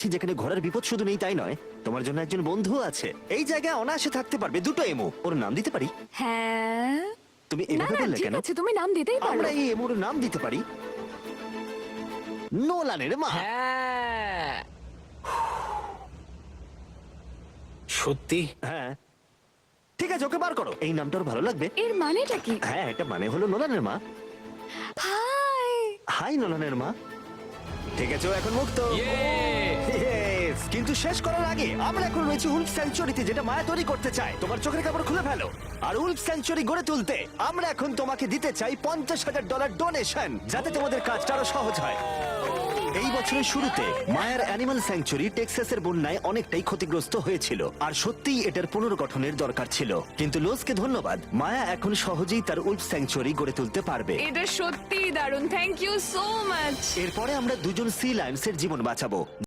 যেখানে ঘোড়ার বিপদ শুধু নেই তাই নয়, তোমার জন্য একজন বন্ধু আছে। এই জায়গায় অনায়াসে থাকতে পারবে দুটো এমো। ওর নাম দিতে পারি? হ্যাঁ। তুমি না এভাবে না বললে ঠিক কেন? আছে, তুমি নাম দিতেই পারো। আমরা এই এমোর নাম দিতে পারি নোলানের মা। হ্যাঁ, সত্যি হ্যাঁ ঠিক আছে, ওকে বার করো। এই নামটা ওর ভালো লাগবে। এর মানেটা কি? হ্যাঁ, এটা মানে হলো নোলানের মা। হাই। হাই নোলানের মা। ঠিক আছে, ও এখন মুক্ত। Yay! Yes! কিন্তু শেষ করার আগে আমরা এখন রয়েছে উলফ স্যাংচুয়ারিতে, যেটা মায়া তৈরি করতে চায়। তোমার চোখের কাপড় খুলে ফেলো। আর উলফ স্যাংচুয়ারি গড়ে তুলতে আমরা এখন তোমাকে দিতে চাই $50,000 ডোনেশন, যাতে তোমাদের কাজটা আরো সহজ হয়। এই বছরের শুরুতে মায়ার অ্যানিমাল স্যাংচুয়ারি টেক্সাসের বন্যায় অনেকটাই ক্ষতিগ্রস্ত হয়েছিল, আর সত্যিই এটার পুনর্গঠনের দরকার ছিল। কিন্তু লোজকে ধন্যবাদ, মায়া এখন সহজেই তার উলফ স্যাংচুয়ারি গড়ে তুলতে পারবে। এটা সত্যিই দারুণ, থ্যাংক ইউ সো মাচ। এরপরে আমরা দুজন সি লায়ন্সের জীবন বাঁচাবো,